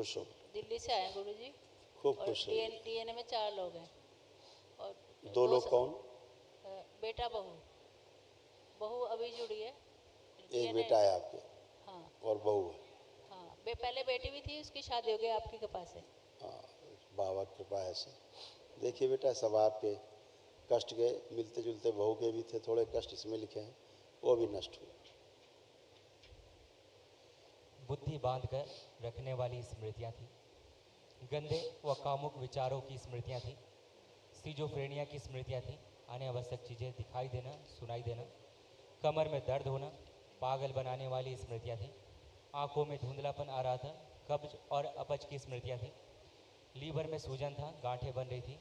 खुश हो। दिल्ली से आए हैं गुरुजी। खूब और खुश हो। डीएनए में 4 लोग हैं और दो लोग कौन? बेटा बहू। बहू अभी जुड़ी है। एक बेटा है आपके? हाँ। और बहू है? हाँ, पहले बेटी भी थी, उसकी शादी हो गई आपकी कृपा से। हाँ, बाबा की कृपा है से। देखिए बेटा, सब आपके कष्ट के मिलते जुलते बहू के भी थे, थोड़े कष्ट इसमें लिखे हैं, वो भी नष्ट हुए। बुद्धि बांध कर रखने वाली स्मृतियाँ थी, गंदे व कामुक विचारों की स्मृतियाँ थी, स्किज़ोफ्रेनिया की स्मृतियाँ थी, अनावश्यक चीज़ें दिखाई देना, सुनाई देना, कमर में दर्द होना, पागल बनाने वाली स्मृतियाँ थी, आंखों में धुंधलापन आ रहा था, कब्ज और अपच की स्मृतियाँ थी, लीवर में सूजन था, गांठें बन रही थी,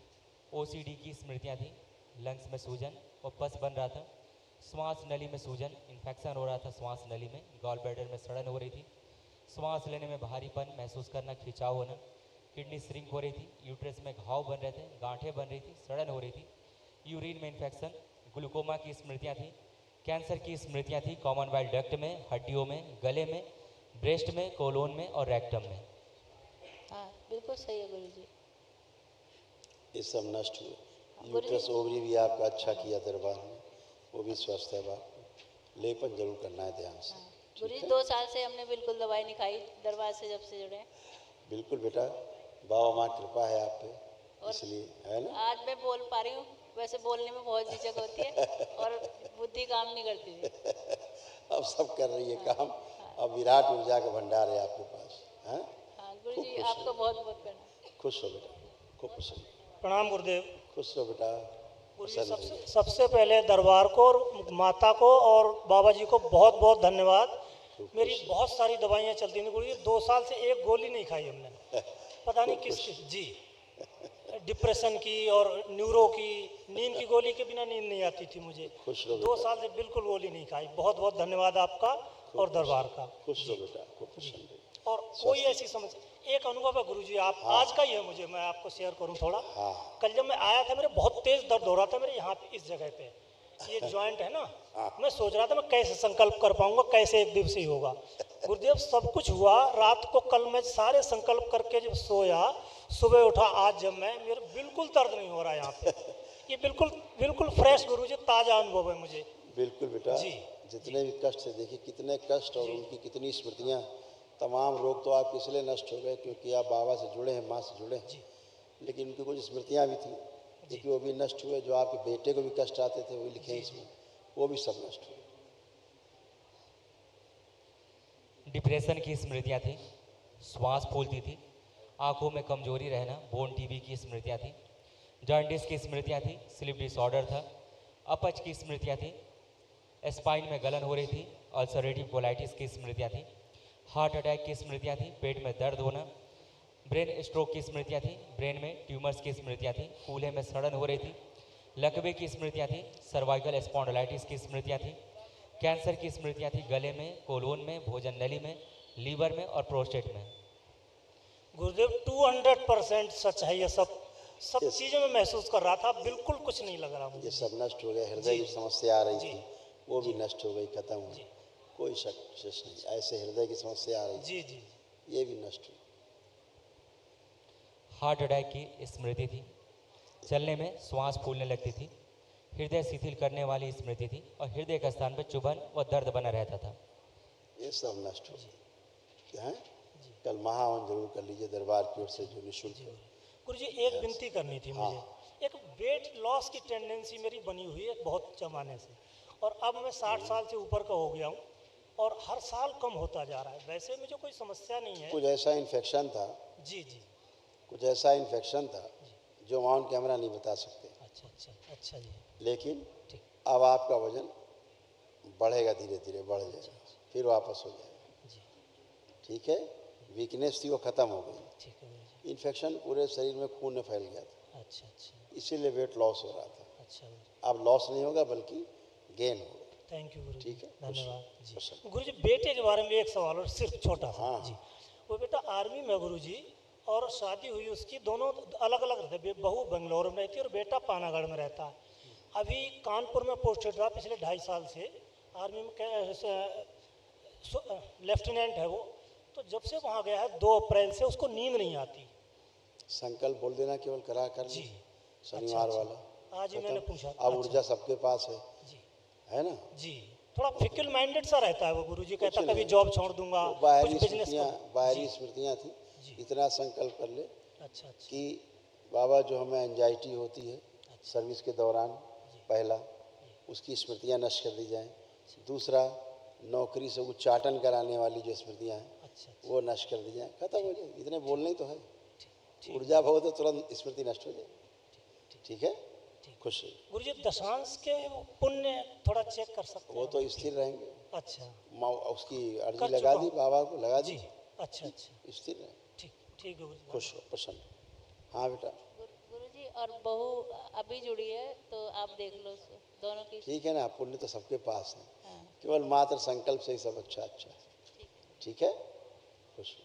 ओसीडी की स्मृतियाँ थी, लंग्स में सूजन और पस बन रहा था, श्वास नली में सूजन, इन्फेक्शन हो रहा था श्वास नली में, गॉल ब्लैडर में सड़न हो रही थी, श्वास लेने में भारीपन महसूस करना, खिंचाव होना, किडनी श्रिंक हो रही थी, यूट्रस में घाव बन रहे थे, गांठें बन रही थी, सड़न हो रही थी, यूरिन में इन्फेक्शन, ग्लूकोमा की स्मृतियाँ थी, कैंसर की स्मृतियाँ थी, कॉमन बाइल डक्ट में, हड्डियों में, गले में, ब्रेस्ट में, कोलोन में और रेक्टम में। हाँ बिल्कुल सही है गुरुजी। ये सब नष्ट हुए। गुरुजी। यूट्रस ओवरी भी आपका अच्छा किया दरबार में, वो भी स्वस्थ है। बाप लेपन जरूर करना है ध्यान से। गुरुजी 2 साल से हमने बिल्कुल दवाई नहीं खाई, दरबार से जब से जुड़े हैं। बिल्कुल बेटा, बाबा माँ कृपा है आप पे, और इसलिए है ना। आज मैं बोल पा रही हूँ, वैसे बोलने में बहुत झिझक होती है और बुद्धि काम नहीं करती थी। अब सब कर रही है हाँ, काम। हाँ। अब विराट ऊर्जा का भंडार है आपके पास। हैं? हाँ खूब गुरुजी, खुश आपका हो। बहुत बहुत प्रणाम। खुश हो बेटा, खूब खुश हो। प्रणाम गुरुदेव। खुश रहो बेटा। गुरुजी, प्रसन्न सबसे रहिए। सबसे पहले दरबार को और माता को और बाबा जी को बहुत बहुत धन्यवाद। खूब मेरी खुश बहुत सारी दवाइयाँ चलती थी गुरुजी, 2 साल से एक गोली नहीं खाई हमने, पता नहीं खूब किस खुश। किस जी, डिप्रेशन की और न्यूरो की, नींद की गोली के बिना नींद नहीं आती थी मुझे। खुश रहो 2 बेटा। साल से बिल्कुल गोली नहीं खाई। बहुत बहुत धन्यवाद आपका और दरबार का। खुश जी रहो बेटा, खूब खुश रहिए। और कोई ऐसी समस्या, एक अनुभव है गुरुजी, आप आज का ही है मुझे, मैं आपको शेयर करूं थोड़ा। हाँ। कल जब मैं आया था, मेरे बहुत तेज दर्द हो रहा था मेरे यहाँ पे, इस जगह पे, ये जॉइंट है ना। मैं सोच रहा था मैं कैसे संकल्प कर पाऊंगा, कैसे एक दिवस ही होगा। गुरुदेव सब कुछ हुआ। रात को कल मैं सारे संकल्प करके जब सोया, सुबह उठा, आज जब मैं, मेरे बिल्कुल दर्द नहीं हो रहा यहाँ पे। ये बिल्कुल बिल्कुल फ्रेश गुरुजी, ताज़ा अनुभव है मुझे। बिल्कुल बेटा। जी, जितने भी कष्ट थे, देखिए कितने कष्ट और जी। उनकी कितनी स्मृतियाँ, तमाम रोग तो आपके इसलिए नष्ट हो गए क्योंकि आप बाबा से जुड़े हैं, माँ से जुड़े हैं। जी। लेकिन उनकी कुछ स्मृतियाँ भी थी, देखिए वो भी नष्ट हुए। जो आपके बेटे को भी कष्ट आते थे, वो लिखे हैं इसमें, वो भी सब नष्ट हुए। डिप्रेशन की स्मृतियाँ थी, श्वास फूलती थी, आंखों में कमजोरी रहना, बोन टीबी की स्मृतियाँ थी, जॉन्डिस की स्मृतियाँ थी, स्लीप डिसऑर्डर था, अपच की स्मृतियाँ थी, स्पाइन में गलन हो रही थी, अल्सरेटिव कोलाइटिस की स्मृतियाँ थी, हार्ट अटैक की स्मृतियाँ थी, पेट में दर्द होना, ब्रेन स्ट्रोक की स्मृतियाँ थी, ब्रेन में ट्यूमर्स की स्मृतियाँ थी, कूल्हे में सड़न हो रही थी, लकवे की स्मृतियाँ थी, सर्वाइकल स्पॉन्डिलाइटिस की स्मृतियाँ थी, कैंसर की स्मृतियाँ थी, गले में, कोलोन में, भोजन नली में, लीवर में और प्रोस्टेट में। गुरुदेव 200% सच है ये सब Yes. चीज़ें मैं महसूस कर रहा था, बिल्कुल कुछ नहीं लग रहा ये मुझे। सब नष्ट हो गया। हृदय जी। की समस्या आ रही जी। थी, वो भी नष्ट हो गई, खत्म हो जी। गई। कोई शक शेष नहीं। ऐसे हृदय की समस्या आ रही जी जी थी, ये भी नष्ट हुई। हार्ट अटैक की स्मृति थी, चलने में श्वास फूलने लगती थी, हृदय शिथिल करने वाली स्मृति थी और हृदय के स्थान पर चुभन व दर्द बना रहता था। ये सब नष्ट हो गया है। कल महावन जरूर कर लीजिए दरबार की ओर से, जो निःशुल्क है। गुरुजी, एक विनती करनी थी मुझे। एक वेट लॉस की टेंडेंसी मेरी बनी हुई है बहुत जमाने से, और अब मैं 60 साल से ऊपर का हो गया हूँ और हर साल कम होता जा रहा है। वैसे मुझे कोई समस्या नहीं है। कुछ ऐसा इन्फेक्शन था, जी जी। कुछ ऐसा इन्फेक्शन था जो ऑन कैमरा नहीं बता सकते, अच्छा अच्छा अच्छा जी। लेकिन ठीक। अब आपका वजन बढ़ेगा, धीरे धीरे बढ़ जाएगा, फिर वापस हो जाएगा। जी ठीक है। वीकनेस थी वो खत्म हो गई। ठीक है गुरुजी। इन्फेक्शन पूरे शरीर में खून में फैल गया था, अच्छा अच्छा इसीलिए वेट लॉस हो रहा था। अच्छा गुरुजी। अब लॉस नहीं होगा बल्कि गेन होगा। थैंक यू गुरुजी। ठीक है, धन्यवाद जी। खुश। गुरुजी, बेटे के बारे में एक सवाल और सिर्फ छोटा सा। हाँ। जी, वो बेटा आर्मी में गुरुजी, और शादी हुई उसकी, दोनों अलग अलग रहते। बहू बेंगलोर में रहती है और बेटा पानागढ़ में रहता है। अभी कानपुर में पोस्टेड रहा पिछले 2.5 साल से आर्मी में, लेफ्टिनेंट है वो। तो जब से वहाँ गया है 2 अप्रैल से उसको नींद नहीं आती। संकल्प बोल देना केवल करा कर जी। शनिवार अच्छा। वाला आज ही मैंने पूछा। अब ऊर्जा सबके पास जी है ना। जी। थोड़ा फिकल माइंडेड सा रहता है वो गुरुजी, कहता कुछ कभी नहीं। जॉब छोड़ दूंगा, वो कुछ बाहरी बिजनेस स्मृतियाँ कर। बाहरी स्मृतियाँ थी। जी। इतना संकल्प कर ले अच्छा अच्छा कि बाबा जो हमें एंजाइटी होती है सर्विस के दौरान, पहला उसकी स्मृतियाँ नष्ट कर दी जाएं। दूसरा, नौकरी से उच्चाटन कराने वाली जो स्मृतियाँ हैं अच्छा अच्छा। वो नष्ट कर दी जाएं, खत्म हो जाए। इतने बोलने ही तो है, ठीक ऊर्जा भव तो तुरंत स्मृति नष्ट हो जाए। ठीक है, खुश रहिए। गुरुजी दशांश के पुण्य थोड़ा चेक कर सकते वो हैं? तो स्थिर रहेंगे। अच्छा उसकी अर्जी कर लगा चुका दी, हूँ। बाबा को लगा दी, जी। अच्छा अच्छा स्थिर रहे, ठीक ठीक है गुरुजी। खुश हो, प्रसन्न। हाँ बेटा, गुरुजी और बहू अभी जुड़ी है तो आप देख लो उसको, दोनों की। ठीक है ना, पुण्य तो सबके पास है, हाँ केवल मात्र संकल्प से ही सब अच्छा अच्छा है। ठीक है, खुश हो।